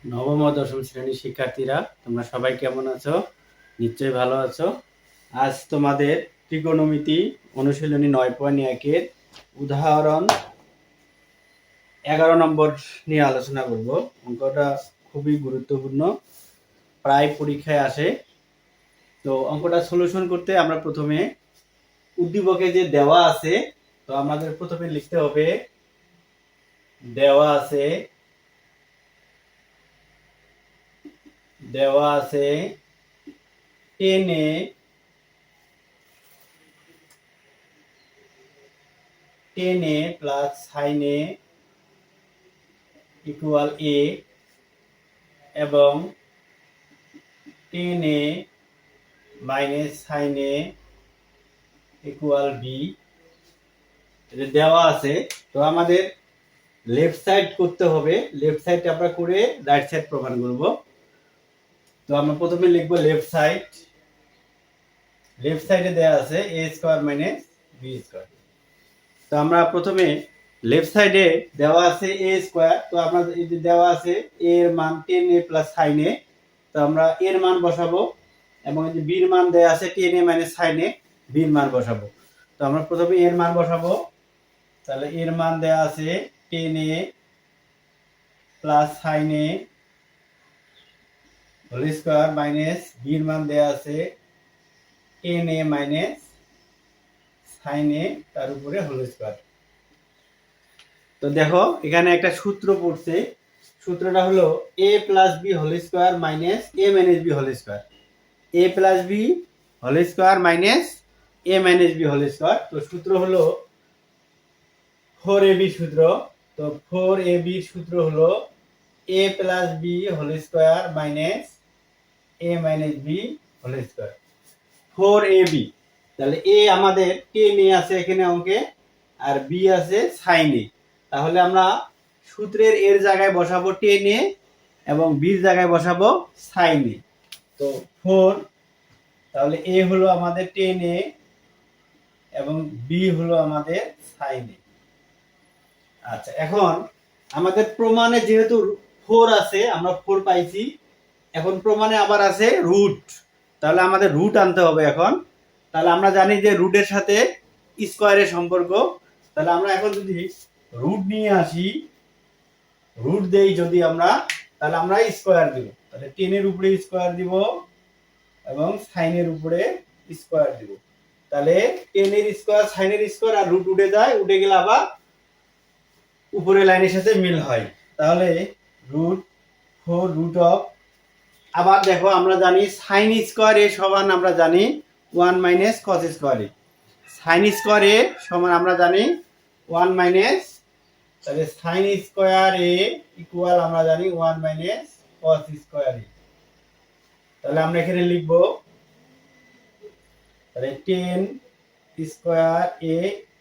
নবম ও দশম শ্রেণীর শিক্ষার্থীরা তোমরা সবাই কেমন আছো? নিশ্চয়ই ভালো আছো। আজ তোমাদের ত্রিকোণমিতি অনুশীলনী 9.1-এর উদাহরণ 11 নম্বর নিয়ে আলোচনা করব। অঙ্কটা খুবই গুরুত্বপূর্ণ, প্রায় পরীক্ষায় আসে। তো অঙ্কটা সলিউশন করতে আমরা প্রথমে উদ্দীপকে যে দেওয়া আছে, তো আমাদের প্রথমে লিখতে হবে দেওয়া আছে টেনে প্লাস সাইনে ইকুয়াল এ এবং টেনে মাইনাস সাইনে ইকুয়াল বি এটা দেওয়া আছে। তো আমাদের লেফট সাইড করতে হবে, লেফট সাইড আমরা করে রাইট সাইড প্রমাণ করব। তো আমরা প্রথমে লিখব লেফট সাইডে দেওয়া আছে এ স্কোয়ার মাইনাস বি স্কোয়ার। তো আমরা প্রথমে লেফট সাইডে দেওয়া আছে এ স্কোয়ার, তো আমরা এই যে দেওয়া আছে এ এর মান 10a প্লাস sin a, তো আমরা এর মান বসাবো এবং এই যে b এর মান দেওয়া আছে 10a minus sin a, b এর মান বসাবো। তো আমরা প্রথমে এর মান বসাবো, তাহলে এর মান দেওয়া আছে 10a plus sin a whole square minus b এর মান দেওয়া আছে 10a মাইনাস sin a তার উপরে হোল স্কোয়ার। তো দেখো এখানে একটা সূত্র পড়ছে, সূত্রটা হলো a plus B whole square minus A minus B whole square, A plus B whole square minus A minus B whole square. তো সূত্র হলো 4ab সূত্র। তো 4ab সূত্র হলো a plus B whole square minus A minus B whole square. 4ab, তাহলে a আমাদের ten এ আছে এখানে অঙ্কে, আর বি আছে সাইন এ। তাহলে আমরা সূত্রের এর জায়গায় বসাবো 10a এবং বির জায়গায় বসাবো sin a। তো 4, তাহলে a হলো আমাদের 10a এবং b হলো আমাদের sin a। আচ্ছা, এখন আমাদের প্রমাণে যেহেতু 4 আছে, আমরা 4 পাইছি, এখন প্রমাণে আবার আছে রুট, তাহলে আমাদের রুট আনতে হবে এখন। তাহলে আমরা জানি যে রুটের সাথে স্কয়ারের সম্পর্ক, তাহলে আমরা এখন যদি রুট নিয়ে আসি, রুট দেই যদি আমরা, তাহলে আমরা স্কয়ার দিব, তাহলে 10 এর উপরে স্কয়ার দিব এবং sin এর উপরে স্কয়ার দিব। তাহলে 10 এর স্কয়ার sin এর স্কয়ার আর রুট উঠে যায়, উঠে গেলে আবার উপরে লাইনের সাথে মিল হয়। তাহলে রুট 4 রুট অফ, আবার দেখো আমরা জানি sin স্কয়ার এ সমান আমরা জানি 1 মাইনাস cos স্কয়ার এ, sin স্কয়ার এ সমান আমরা জানি 1 মাইনাস, তাহলে sin স্কয়ার এ ইকুয়াল আমরা জানি 1 মাইনাস cos স্কয়ার এ। তাহলে আমরা এখানে লিখব, তাহলে 10 square A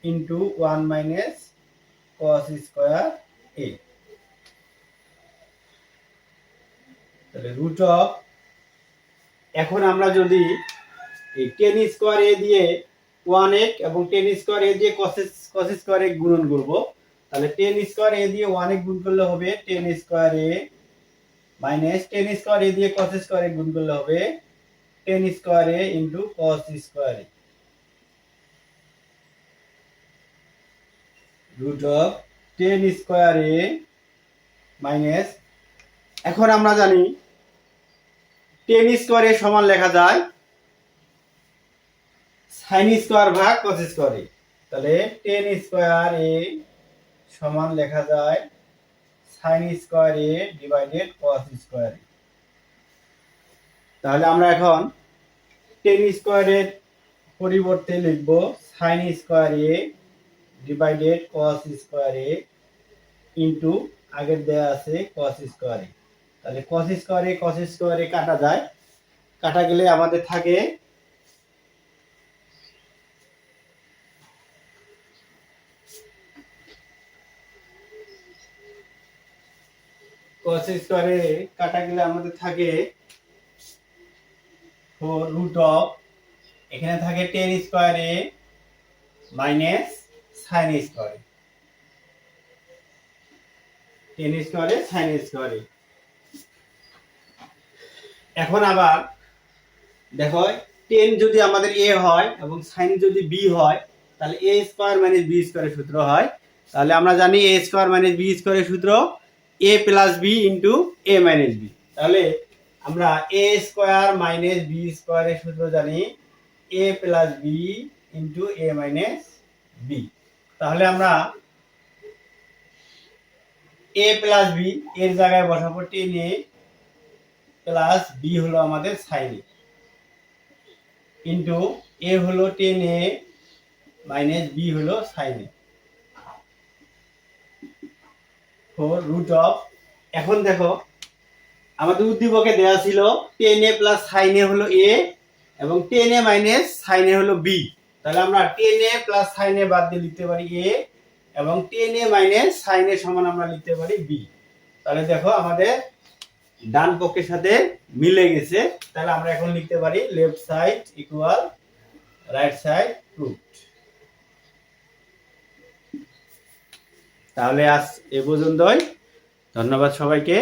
into 1 minus cos square এ, তাহলে রুট অফ, এখন আমরা যদি এই 10 স্কয়ার এ দিয়ে 1 এবং 10 স্কয়ার এ দিয়ে cos স্কয়ার এ গুণন করব, তাহলে 10 স্কয়ার এ দিয়ে 1 গুণ করলে হবে 10 square A minus 10 square A দিয়ে cos স্কয়ার এ গুণ করলে হবে 10 square A into cos square A, root of 10 square A minus, এখন আমরা জানি 10 স্কয়ার এ সমান লেখা যায় sin স্কয়ার ভাগ cos স্কয়ার এ, তাহলে 10 স্কয়ার এ সমান লেখা যায় sin স্কয়ার এ ডিভাইডেড cos স্কয়ার এ। তাহলে আমরা এখন 10 স্কয়ার এর পরিবর্তে লিখব sin square A divided cos square A into আগের দেয়া আছে cos স্কয়ার এ। তাহলে cos স্কয়ার এ কাটা যায়, কাটা গেলে আমাদের থাকে cos স্কয়ার এ কাটা গেলে আমাদের থাকে 4 রুট অফ, এখানে থাকে 10 square A minus sin square A, 10 square A sin square এ। এখন আবার দেখো 10 যদি আমাদের a হয় এবং sin যদি b হয় তাহলে a স্কয়ার মাইনাস b স্কয়ারের সূত্র হয়। তাহলে আমরা জানি a স্কয়ার মাইনাস b স্কয়ারের সূত্র a plus b into a minus b। তাহলে আমরা a স্কয়ার মাইনাস b স্কয়ারের সূত্র জানি a plus b into a minus b। তাহলে আমরা a প্লাস b এর জায়গায় বসাবো 10a প্লাস b হলো আমাদের sin a ইনটু a হলো 10a মাইনাস b হলো sin a for root of. এখন দেখো আমাদের উদ্দীপকে দেওয়া ছিল 10a প্লাস sin a হলো a এবং 10a মাইনাস sin a হলো b। তাহলে আমরা 10a প্লাস sin a বাদ দিয়ে লিখতে পারি a এবং 10a মাইনাস sin a সমান আমরা লিখতে পারি b। তাহলে দেখো আমাদের ডান পক্ষের সাথে মিলে গেছে। তাহলে আমরা এখন লিখতে পারি left side equal right side root. তাহলে আজ এ পর্যন্তই। ধন্যবাদ সবাইকে।